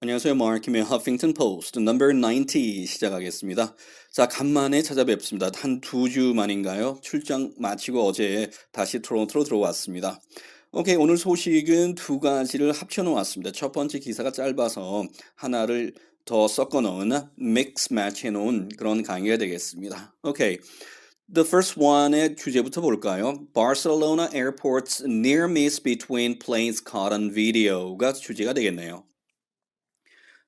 안녕하세요. 마르킴의 허핑턴 포스트 넘버 90 시작하겠습니다. 자, 간만에 찾아뵙습니다. 한 2주 만인가요? 출장 마치고 어제 다시 토론토로 들어왔습니다. 오케이, 오늘 소식은 두 가지를 합쳐 놓았습니다. 첫 번째 기사가 짧아서 하나를 더 섞어 넣은 믹스 매치 해 놓은 그런 강의가 되겠습니다. 오케이. The first one의 주제부터 볼까요? Barcelona airport's near miss between planes caught on video가 주제가 되겠네요.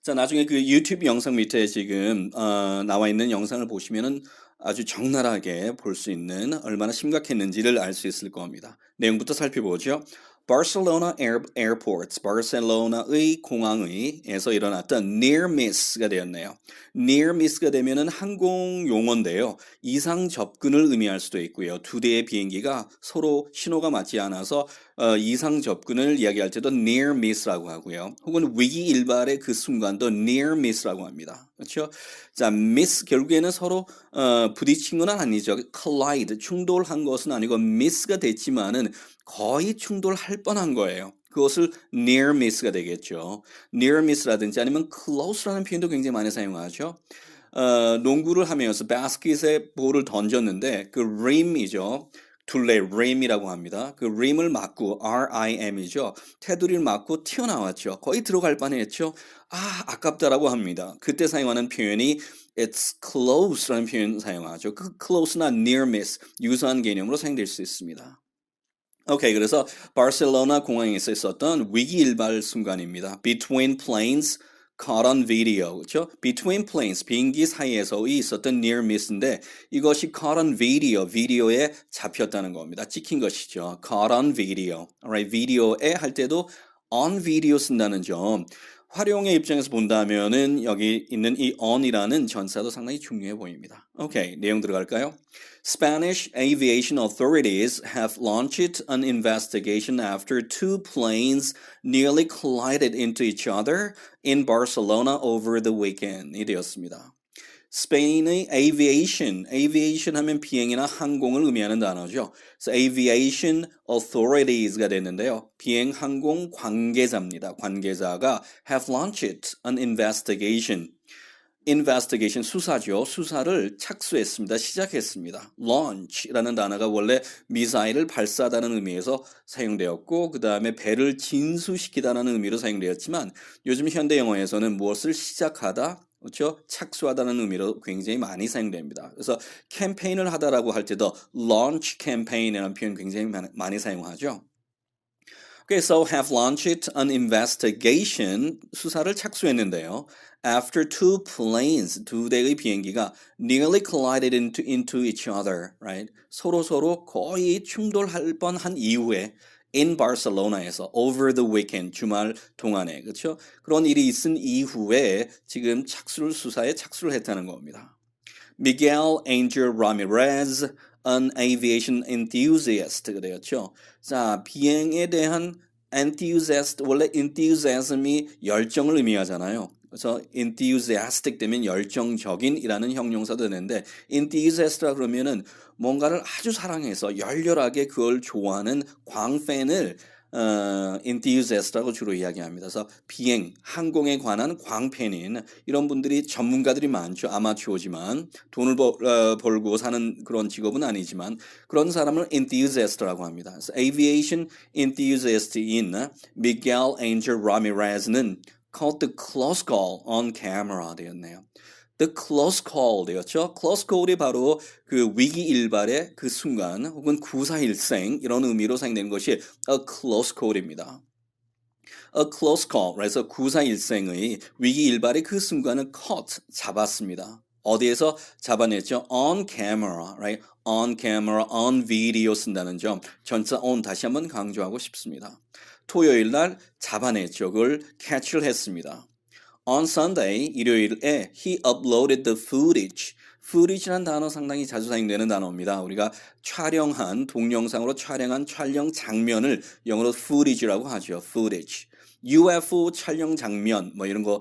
자, 나중에 그 유튜브 영상 밑에 지금 나와 있는 영상을 보시면은 아주 적나라하게 볼 수 있는 얼마나 심각했는지를 알 수 있을 겁니다. 내용부터 살펴보죠. 바르셀로나 에어포트, 바르셀로나의 공항에서 일어났던 near miss가 되었네요. near miss가 되면은 항공 용어인데요. 이상 접근을 의미할 수도 있고요. 두 대의 비행기가 서로 신호가 맞지 않아서 이상 접근을 이야기할 때도 near miss라고 하고요. 혹은 위기 일발의 그 순간도 near miss라고 합니다. 그렇죠? 자, miss 결국에는 서로 부딪힌 건 아니죠. collide 충돌한 것은 아니고 miss가 됐지만은 거의 충돌할 뻔한 거예요. 그것을 near miss가 되겠죠. near miss라든지 아니면 close라는 표현도 굉장히 많이 사용하죠. 농구를 하면서 바스켓에 볼을 던졌는데 그 rim이죠. 둘레 rim이라고 합니다. 그 rim을 맞고 RIM이죠. 테두리를 맞고 튀어나왔죠. 거의 들어갈 뻔했죠. 아깝다라고 합니다. 그때 사용하는 표현이 it's close라는 표현 사용하죠. 그 close나 near miss 유사한 개념으로 사용될 수 있습니다. 오케이, 그래서 바르셀로나 공항에서 있었던 위기일발 순간입니다. Between planes caught on video, 그렇죠? Between planes, 비행기 사이에서의 있었던 near miss인데 이것이 caught on video, 비디오에 잡혔다는 겁니다. 찍힌 것이죠. caught on video, alright, video에 할 때도 on video 쓴다는 점. 활용의 입장에서 본다면은 여기 있는 이 on이라는 전사도 상당히 중요해 보입니다. 오케이, 내용 들어갈까요? Spanish aviation authorities have launched an investigation after two planes nearly collided into each other in Barcelona over the weekend. 이 되었습니다. 스페인의 aviation 하면 비행이나 항공을 의미하는 단어죠. 그래서 aviation authorities가 됐는데요. 비행 항공 관계자입니다. 관계자가 have launched an investigation 수사죠. 수사를 착수했습니다. 시작했습니다. launch라는 단어가 원래 미사일을 발사하다는 의미에서 사용되었고 그 다음에 배를 진수시키다라는 의미로 사용되었지만 요즘 현대 영어에서는 무엇을 시작하다 그렇죠? 착수하다는 의미로 굉장히 많이 사용됩니다. 그래서 캠페인을 하다라고 할 때도 launch campaign이라는 표현 굉장히 많이 사용하죠. Okay, so have launched an investigation 수사를 착수했는데요. After two planes 두 대의 비행기가 nearly collided into each other, right? 서로 거의 충돌할 뻔한 이후에 in Barcelona에서 over the weekend 주말 동안에 그렇죠? 그런 일이 있은 이후에 지금 수사에 착수를 했다는 겁니다. Miguel Angel Ramirez, an aviation enthusiast가 되었죠. 자, 비행에 대한 enthusiast, 원래 enthusiasm이 열정을 의미하잖아요. 그래서 enthusiastic 되면 열정적인이라는 형용사도 되는데 enthusiast라 그러면은 뭔가를 아주 사랑해서 열렬하게 그걸 좋아하는 광팬을 enthusiast라고 주로 이야기합니다. 그래서 비행, 항공에 관한 광팬인 이런 분들이 전문가들이 많죠. 아마추어지만 돈을 벌고 사는 그런 직업은 아니지만 그런 사람을 enthusiast라고 합니다. 그래서 aviation enthusiast인 Miguel Angel Ramirez는 called the close call on camera 되었네요. The close call 되었죠. close call이 바로 그 위기 일발의 그 순간 혹은 구사일생 이런 의미로 사용되는 것이 a close call입니다. A close call, 그래서 구사일생의 위기 일발의 그 순간을 caught, 잡았습니다. 어디에서 잡아냈죠? On camera, right? On camera, on video 쓴다는 점 전차 on 다시 한번 강조하고 싶습니다. 토요일 날 잡아냈죠. 그걸 catch를 했습니다. On Sunday, 일요일에 he uploaded the footage. footage라는 단어 상당히 자주 사용되는 단어입니다. 우리가 동영상으로 촬영한 촬영 장면을 영어로 footage라고 하죠. footage. UFO 촬영 장면 뭐 이런 거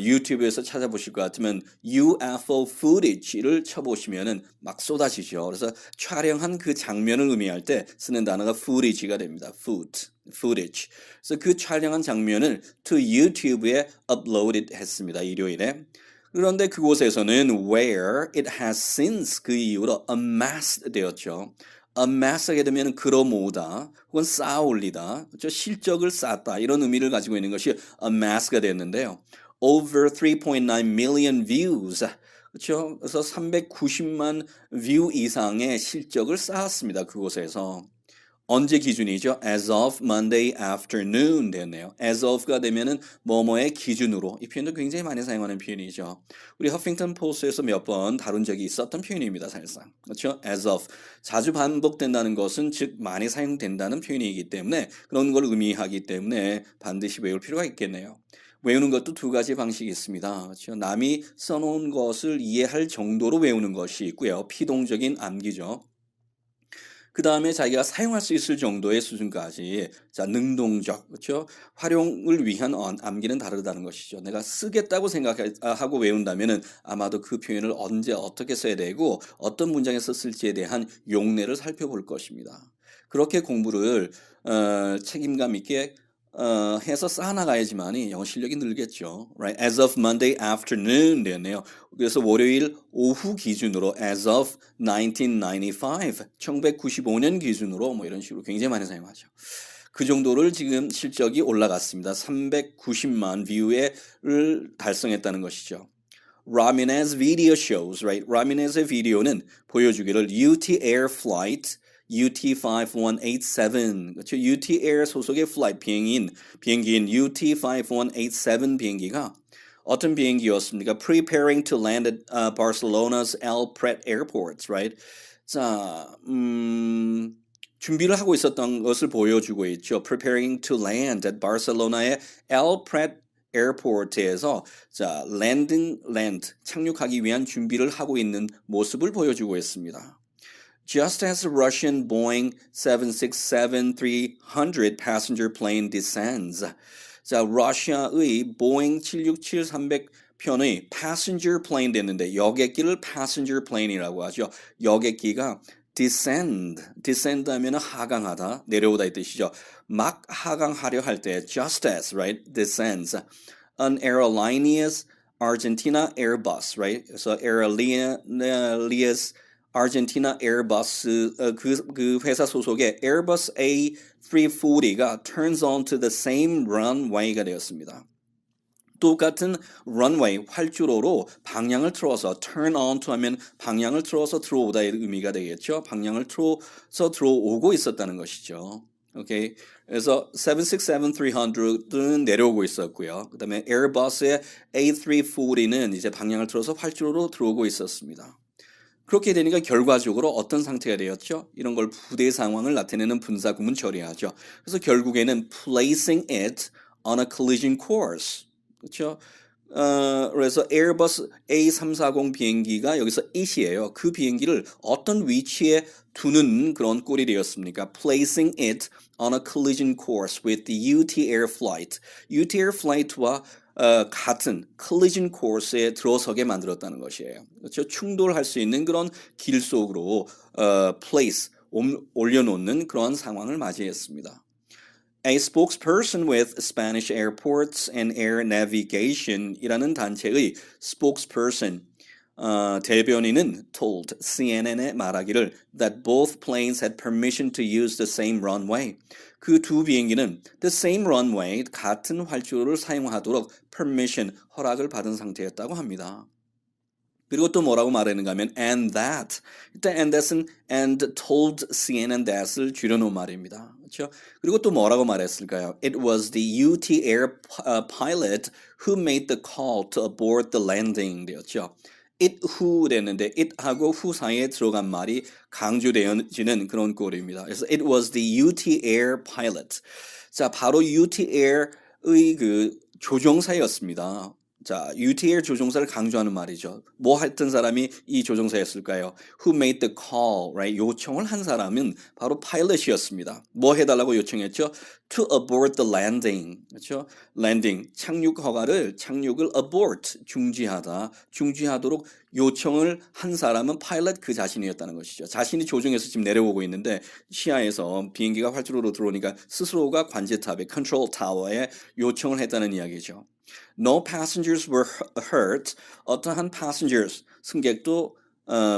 유튜브에서 찾아보실 것 같으면 UFO footage를 쳐보시면은 막 쏟아지죠. 그래서 촬영한 그 장면을 의미할 때 쓰는 단어가 footage가 됩니다. footage. 그래서 그 촬영한 장면을 to YouTube에 uploaded 했습니다. 일요일에. 그런데 그곳에서는 where it has since 그 이후로 amassed 되었죠. amass하게 되면 끌어모으다 혹은 쌓아 올리다, 그렇죠? 실적을 쌓다 이런 의미를 가지고 있는 것이 amass가 됐는데요. over 3.9 million views, 그렇죠? 그래서 390만 뷰 이상의 실적을 쌓았습니다. 그곳에서. 언제 기준이죠? As of Monday afternoon 됐네요. As of가 되면은 뭐뭐의 기준으로. 이 표현도 굉장히 많이 사용하는 표현이죠. 우리 허핑턴 포스트에서 몇 번 다룬 적이 있었던 표현입니다. 사실상. 그렇죠? As of. 자주 반복된다는 것은 즉 많이 사용된다는 표현이기 때문에 그런 걸 의미하기 때문에 반드시 외울 필요가 있겠네요. 외우는 것도 두 가지 방식이 있습니다. 그렇죠? 남이 써놓은 것을 이해할 정도로 외우는 것이 있고요. 피동적인 암기죠. 그 다음에 자기가 사용할 수 있을 정도의 수준까지 자 능동적 그렇죠 활용을 위한 암기는 다르다는 것이죠. 내가 쓰겠다고 생각하고 외운다면은 아마도 그 표현을 언제 어떻게 써야 되고 어떤 문장에서 쓸지에 대한 용례를 살펴볼 것입니다. 그렇게 공부를 책임감 있게 해서 쌓아나가야지만이 영어 실력이 늘겠죠. Right? As of Monday afternoon 되었네요. 그래서 월요일 오후 기준으로 as of 1995, 1995년 기준으로 뭐 이런 식으로 굉장히 많이 사용하죠. 그 정도를 지금 실적이 올라갔습니다. 390만 뷰를 달성했다는 것이죠. Ramirez video shows, right? Ramirez의 비디오는 보여주기를 UT Air Flight UT5187, 그렇죠? UT Air 소속의 플라이트 비행기인 UT5187 비행기가 어떤 비행기였습니까? Preparing to land at Barcelona's El Prat airports, right? 자, 준비를 하고 있었던 것을 보여주고 있죠. Preparing to land at Barcelona의 El Prat 에어포트에서 자, land 착륙하기 위한 준비를 하고 있는 모습을 보여주고 있습니다. Just as the Russian Boeing 767-300 passenger plane descends. 자, 러시아의 보잉 767-300편의 passenger plane 됐는데 여객기를 passenger plane이라고 하죠. 여객기가 descend 하면 하강하다, 내려오다 이 뜻이죠. 막 하강하려 할 때 just as, right, descends. An aerolíneas Argentina Airbus, right? 그래서 aerolíneas Argentina Airbus 그 회사 소속의 Airbus A340가 turns onto the same runway가 되었습니다. 똑같은 runway, 활주로로 방향을 틀어서 turn on to 하면 방향을 틀어서 들어오다의 의미가 되겠죠. 방향을 틀어서 들어오고 있었다는 것이죠. 오케이. 그래서 767-300은 내려오고 있었고요. 그 다음에 에어버스의 A340는 이제 방향을 틀어서 활주로로 들어오고 있었습니다. 그렇게 되니까 결과적으로 어떤 상태가 되었죠? 이런 걸 부대 상황을 나타내는 분사 구문 처리하죠. 그래서 결국에는 placing it on a collision course. 그렇죠? 그래서 에어버스 A340 비행기가 여기서 it이에요. 그 비행기를 어떤 위치에 두는 그런 꼴이 되었습니까? Placing it on a collision course with the UT Air flight. UT Air flight와 같은 collision course에 들어서게 만들었다는 것이에요. 그렇죠? 충돌할 수 있는 그런 길 속으로 place 올려놓는 그런 상황을 맞이했습니다. A spokesperson with Spanish Airports and Air Navigation이라는 단체의 spokesperson 대변인은 told CNN에 말하기를 that both planes had permission to use the same runway. 그 두 비행기는 the same runway, 같은 활주로를 사용하도록 permission, 허락을 받은 상태였다고 합니다. 그리고 또 뭐라고 말하는가 하면 and that. 일단 and that은 and told CNN that을 줄여놓은 말입니다. 그렇죠? 그리고 또 뭐라고 말했을까요? It was the UT Air pilot who made the call to abort the landing 되었죠. it who 됐는데 it하고 who 사이에 들어간 말이 강조되어지는 그런 꼴입니다. 그래서 it was the UT Air pilot. 자, 바로 UT Air의 그 조종사였습니다. 자, UTL 조종사를 강조하는 말이죠. 뭐 했던 사람이 이 조종사였을까요? Who made the call, right? 요청을 한 사람은 바로 파일럿이었습니다. 뭐 해달라고 요청했죠? To abort the landing, 그렇죠? landing, 착륙을 abort, 중지하도록 요청을 한 사람은 파일럿 그 자신이었다는 것이죠. 자신이 조종해서 지금 내려오고 있는데 시야에서 비행기가 활주로로 들어오니까 스스로가 관제탑에, 컨트롤 타워에 요청을 했다는 이야기죠. No passengers were hurt. 어떠한 passengers, 승객도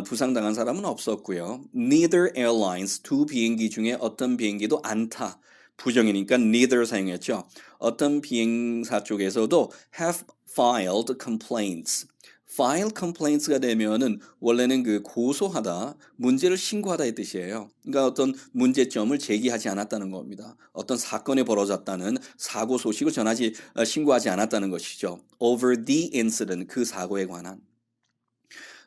부상당한 사람은 없었고요. Neither airlines, 두 비행기 중에 어떤 비행기도 안타. 부정이니까 neither 사용했죠. 어떤 비행사 쪽에서도 have filed complaints. file complaints가 되면은 원래는 그 고소하다, 문제를 신고하다의 뜻이에요. 그러니까 어떤 문제점을 제기하지 않았다는 겁니다. 어떤 사건이 벌어졌다는 사고 소식을 신고하지 않았다는 것이죠. Over the incident, 그 사고에 관한.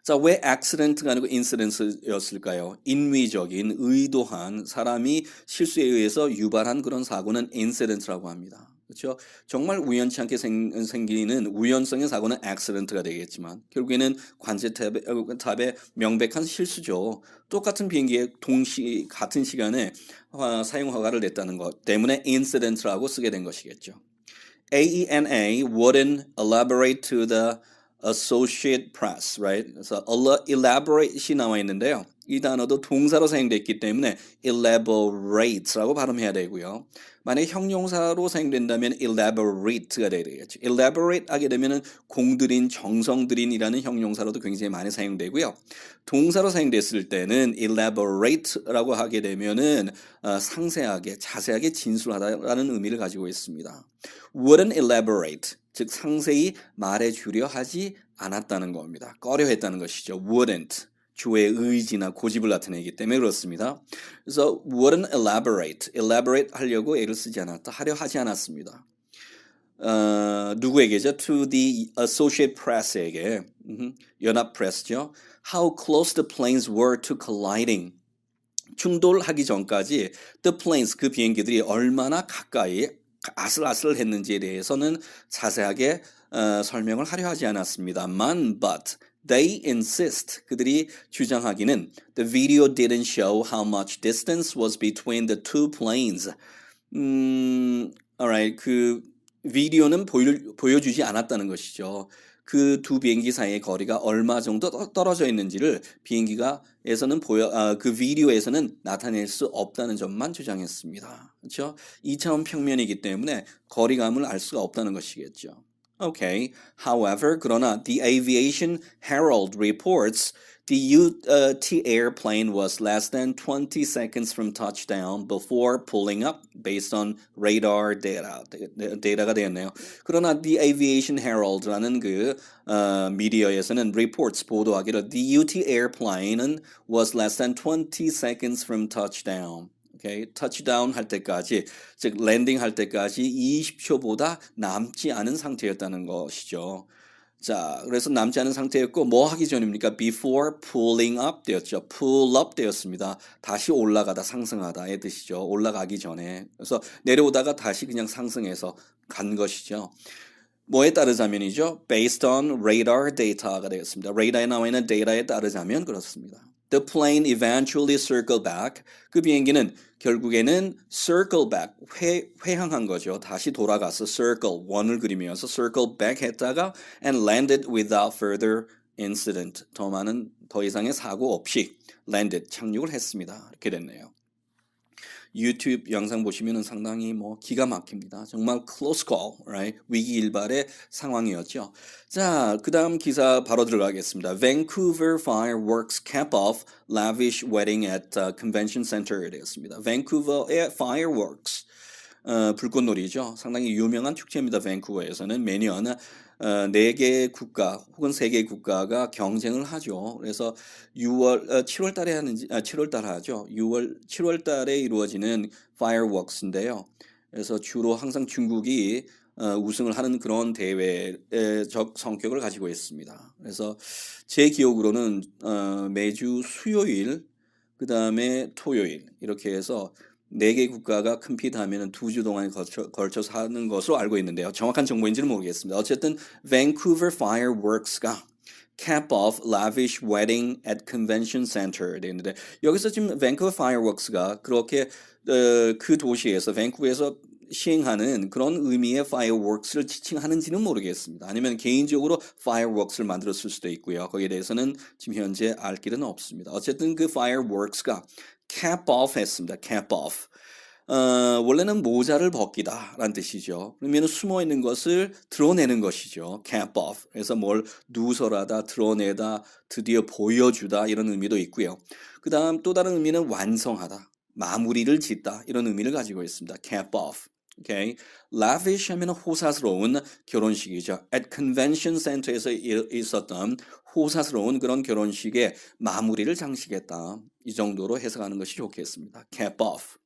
자, 왜 accident가 아니고 incidence였을까요? 인위적인, 의도한 사람이 실수에 의해서 유발한 그런 사고는 incident라고 합니다. 그렇죠? 정말 우연치 않게 생기는 우연성의 사고는 accident가 되겠지만 결국에는 관제탑의 명백한 실수죠. 똑같은 비행기에 같은 시간에 사용 허가를 냈다는 것 때문에 incident라고 쓰게 된 것이겠죠. AENA wouldn't elaborate to the Associate Press, right? 그래서 elaborate이 나와 있는데요. 이 단어도 동사로 사용됐기 때문에 elaborate라고 발음해야 되고요. 만약 형용사로 사용된다면 elaborate가 되겠죠. elaborate 하게 되면은 공들인, 정성들인이라는 형용사로도 굉장히 많이 사용되고요. 동사로 사용됐을 때는 elaborate라고 하게 되면은 상세하게, 자세하게 진술하다라는 의미를 가지고 있습니다. wouldn't elaborate, 즉 상세히 말해주려 하지 않았다는 겁니다. 꺼려했다는 것이죠. wouldn't, 주의 의지나 고집을 나타내기 때문에 그렇습니다. 그래서 wouldn't elaborate 하려고 애를 쓰지 않았다, 하려 하지 않았습니다. 누구에게죠? To the Associate Press에게, 연합 프레스죠. How close the planes were to colliding. 충돌하기 전까지 the planes, 그 비행기들이 얼마나 가까이 아슬아슬했는지에 대해서는 자세하게 설명을 하려 하지 않았습니다만, but they insist, 그들이 주장하기는 the video didn't show how much distance was between the two planes. alright, 그 비디오는 보여주지 않았다는 것이죠. 그 두 비행기 사이의 거리가 얼마 정도 떨어져 있는지를 그 비디오에서는 나타낼 수 없다는 점만 주장했습니다. 그렇죠? 2차원 평면이기 때문에 거리감을 알 수가 없다는 것이겠죠. Okay. However, 그러나 the Aviation Herald reports the UT airplane was less than 20 seconds from touchdown before pulling up based on radar data. 데이터가 되었네요. 그러나 the Aviation Herald라는 미디어에서는 reports 보도하기를 the UT airplane was less than 20 seconds from touchdown. Okay, touchdown 할 때까지, 즉 랜딩 할 때까지 20초보다 남지 않은 상태였다는 것이죠. 자, 그래서 남지 않은 상태였고 뭐 하기 전입니까? Before pulling up 되었죠. pull up 되었습니다. 다시 올라가다, 상승하다의 뜻이죠. 올라가기 전에. 그래서 내려오다가 다시 그냥 상승해서 간 것이죠. 뭐에 따르자면이죠? Based on radar data가 되겠습니다. 라다에 나와 있는 데이터에 따르자면 그렇습니다. The plane eventually circled back. 그 비행기는 결국에는 circle back, 회항한 거죠. 다시 돌아가서 circle, 원을 그리면서 circle back 했다가 and landed without further incident. 더 이상의 사고 없이 landed, 착륙을 했습니다. 이렇게 됐네요. 유튜브 영상 보시면 상당히 기가 막힙니다. 정말 close call, right? 위기일발의 상황이었죠. 자, 그 다음 기사 바로 들어가겠습니다. Vancouver fireworks cap off lavish wedding at convention center 되었습니다. Vancouver의 fireworks, 불꽃놀이죠. 상당히 유명한 축제입니다. 밴쿠버에서는 매년 4개 국가 혹은 3개 국가가 경쟁을 하죠. 그래서 7월 달에 7월 달 하죠. 7월 달에 이루어지는 fireworks인데요. 그래서 주로 항상 중국이 우승을 하는 그런 대회의 성격을 가지고 있습니다. 그래서 제 기억으로는 매주 수요일, 그 다음에 토요일 이렇게 해서 4개 국가가 컴피트하면 2주 동안 걸쳐서 하는 것으로 알고 있는데요. 정확한 정보인지는 모르겠습니다. 어쨌든 Vancouver Fireworks가 cap off lavish wedding at convention center 되어 있는데 여기서 지금 Vancouver Fireworks가 그렇게 그 도시에서 밴쿠버에서 시행하는 그런 의미의 fireworks를 지칭하는지는 모르겠습니다. 아니면 개인적으로 fireworks를 만들었을 수도 있고요. 거기에 대해서는 지금 현재 알 길은 없습니다. 어쨌든 그 fireworks가 cap off 했습니다. cap off. 원래는 모자를 벗기다라는 뜻이죠. 그러면 숨어 있는 것을 드러내는 것이죠. cap off. 그래서 뭘 누설하다, 드러내다, 드디어 보여주다 이런 의미도 있고요. 그 다음 또 다른 의미는 완성하다, 마무리를 짓다 이런 의미를 가지고 있습니다. cap off. Okay. lavish 하면 호사스러운 결혼식이죠. at convention center에서 있었던 호사스러운 그런 결혼식의 마무리를 장식했다. 이 정도로 해석하는 것이 좋겠습니다. cap off.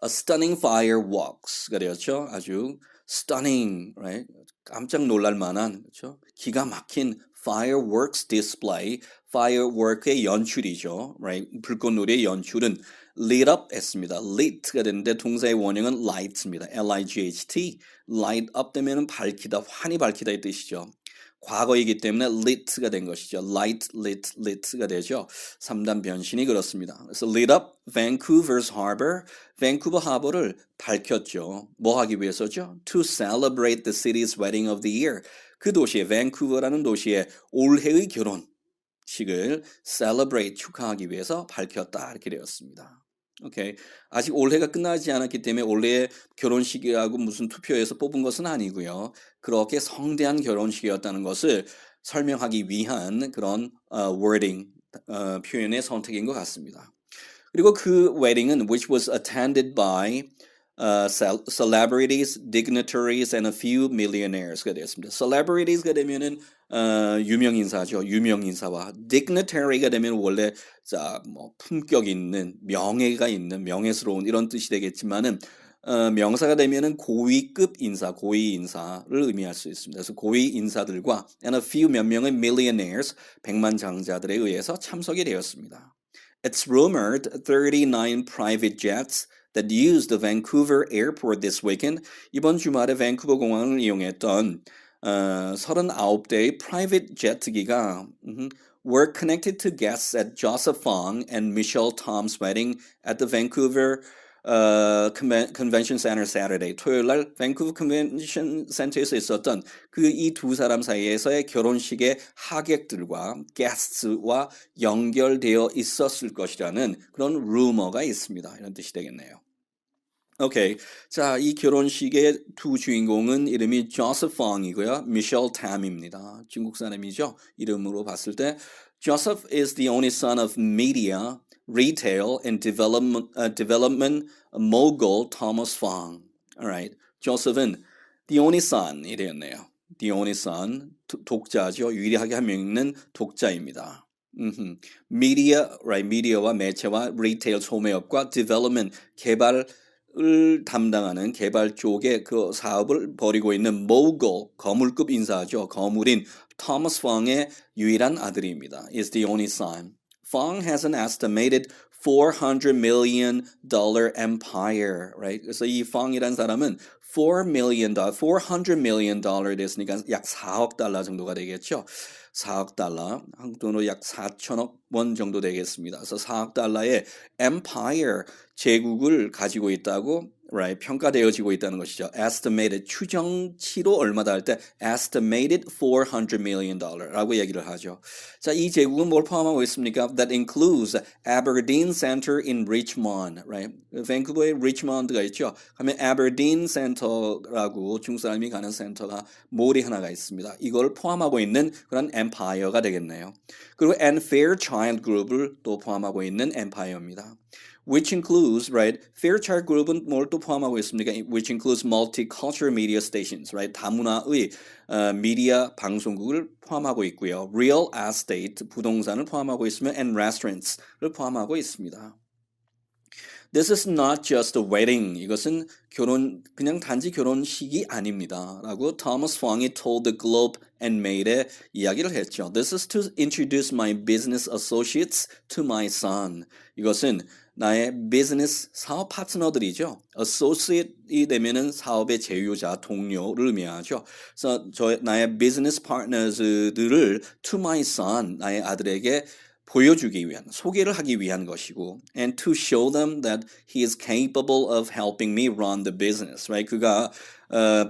A stunning fireworks가 되었죠. 아주 stunning, right? 깜짝 놀랄 만한, 그렇죠? 기가 막힌 fireworks display, firework의 연출이죠. Right? 불꽃놀이의 연출은 lit up 했습니다. lit가 되는데 동사의 원형은 light입니다. L-I-G-H-T. light up 되면 밝히다, 환히 밝히다 이 뜻이죠. 과거이기 때문에 lit가 된 것이죠. lit가 되죠. 3단 변신이 그렇습니다. 그래서 lit up Vancouver's harbor, 밴쿠버 하버를 밝혔죠. 뭐 하기 위해서죠? To celebrate the city's wedding of the year. 그 도시의 밴쿠버라는 도시의 올해의 결혼식을 celebrate 축하하기 위해서 밝혔다 이렇게 되었습니다. 오케이. 아직 올해가 끝나지 않았기 때문에 올해의 결혼식이라고 무슨 투표에서 뽑은 것은 아니고요. 그렇게 성대한 결혼식이었다는 것을 설명하기 위한 그런 wording, 표현의 선택인 것 같습니다. 그리고 그 웨딩은 which was attended by celebrities, dignitaries, and a few millionaires가 되었습니다. celebrities가 되면은 유명인사죠. 유명인사와 dignitary가 되면 원래 뭐 품격 있는, 명예가 있는, 명예스러운 이런 뜻이 되겠지만은 명사가 되면은 고위급 인사, 고위 인사를 의미할 수 있습니다. 그래서 고위 인사들과 and a few 몇 명의 millionaires, 백만장자들에 의해서 참석이 되었습니다. It's rumored 39 private jets that used the Vancouver airport this weekend. 이번 주말에 밴쿠버 공항을 이용했던 39대의 private jet기가 were connected to guests at Joseph Fong and Michelle Tom's wedding at the Vancouver Convention Center Saturday. 토요일 날 밴쿠버 컨벤션 센터에서 있었던 그 이 두 사람 사이에서의 결혼식의 하객들과 guests와 연결되어 있었을 것이라는 그런 루머가 있습니다. 이런 뜻이 되겠네요. 오케이. 자, 이 결혼식의 두 주인공은 이름이 Joseph Fong이고요. Michelle Tam입니다. 중국 사람이죠. 이름으로 봤을 때 Joseph is the only son of media, retail, and development mogul Thomas Fong. Alright. Joseph은 the only son이 되었네요. The only son, 독자죠. 유일하게 한 명 있는 독자입니다. media, right? 미디어와 매체와 retail 소매업과 development, 개발을 담당하는 개발 쪽의 그 사업을 벌이고 있는 mogul, 거물급 인사죠. 거물인 Thomas Fong의 유일한 아들입니다. Is the only son. Fong has an estimated $400 million empire, right? 그래서 이 Fong이라는 사람은 $400 million 됐으니까 약 4억 달러 정도가 되겠죠. 4억 달러, 한국 돈으로 약 4천억 원 정도 되겠습니다. 그래서 4억 달러의 empire, 제국을 가지고 있다고 right, 평가되어지고 있다는 것이죠. estimated, 추정치로 얼마다 할 때 estimated $400 million 라고 얘기를 하죠. 자, 이 제국은 뭘 포함하고 있습니까? That includes Aberdeen Center in Richmond, right? 밴쿠버에 리치몬드가 있죠. 하면 Aberdeen Center라고 중국 사람이 가는 센터가 몰이 하나가 있습니다. 이걸 포함하고 있는 그런 empire가 되겠네요. 그리고 and Fairchild Group을 또 포함하고 있는 empire입니다. Which includes, right? Fairchild Group은 뭘 또 포함하고 있습니까? Which includes multicultural media stations, right? 다문화의 미디어 방송국을 포함하고 있고요. Real estate, 부동산을 포함하고 있으면 and restaurants를 포함하고 있습니다. This is not just a wedding. 이것은 그냥 단지 결혼식이 아닙니다. 라고 토머스 펑이 told the Globe and Mail에 이야기를 했죠. This is to introduce my business associates to my son. 이것은 나의 비즈니스 사업 파트너들이죠. associate이 되면은 사업의 제휴자, 동료를 의미하죠. 그래서 나의 비즈니스 파트너들을 to my son, 나의 아들에게 보여주기 위한, 소개를 하기 위한 것이고, and to show them that he is capable of helping me run the business, right? 그가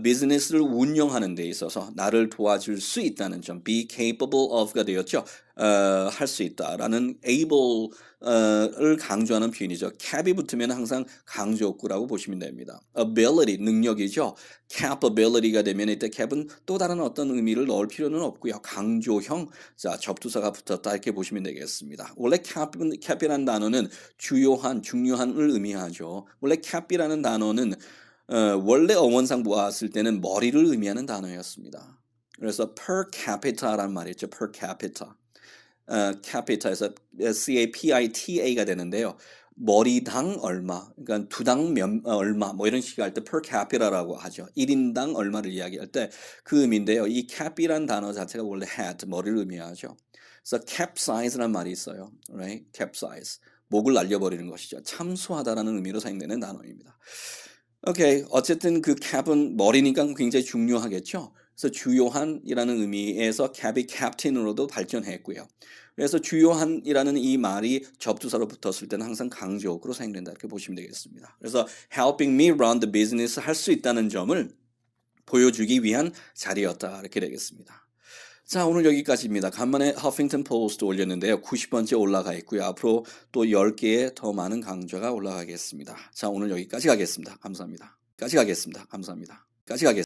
비즈니스를 운영하는 데 있어서 나를 도와줄 수 있다는 점, be capable of가 되었죠. 할 수 있다라는 able을 강조하는 표현이죠. cap이 붙으면 항상 강조구라고 보시면 됩니다. ability, 능력이죠. capability가 되면 이때 cap은 또 다른 어떤 의미를 넣을 필요는 없고요. 강조형, 자 접두사가 붙었다 이렇게 보시면 되겠습니다. 원래 cap이라는 단어는 주요한, 중요한을 의미하죠. 원래 cap이라는 단어는 원래 어원상 보았을 때는 머리를 의미하는 단어였습니다. 그래서 per capita라는 말이 있죠. per capita. capita에서 capita가 되는데요. 머리당 얼마, 그러니까 두당 얼마 뭐 이런 식으로 할 때 per capita라고 하죠. 1인당 얼마를 이야기할 때 그 의미인데요. 이 cap이란 단어 자체가 원래 head, 머리를 의미하죠. 그래서 capsize라는 말이 있어요. Right? capsize. 목을 날려버리는 것이죠. 참수하다라는 의미로 사용되는 단어입니다. 오케이. 어쨌든 그 cap은 머리니까 굉장히 중요하겠죠. 그래서 주요한이라는 의미에서 cap이 captain으로도 발전했고요. 그래서 주요한이라는 이 말이 접두사로 붙었을 때는 항상 강조구로 사용된다 이렇게 보시면 되겠습니다. 그래서 helping me run the business 할 수 있다는 점을 보여주기 위한 자리였다 이렇게 되겠습니다. 자, 오늘 여기까지입니다. 간만에 허핑턴 포스트 올렸는데요. 90번째 올라가 있고요. 앞으로 또 10개의 더 많은 강좌가 올라가겠습니다. 자, 오늘 여기까지 가겠습니다. 감사합니다. 까지 가겠습니다. 감사합니다. 까지 가겠습니다.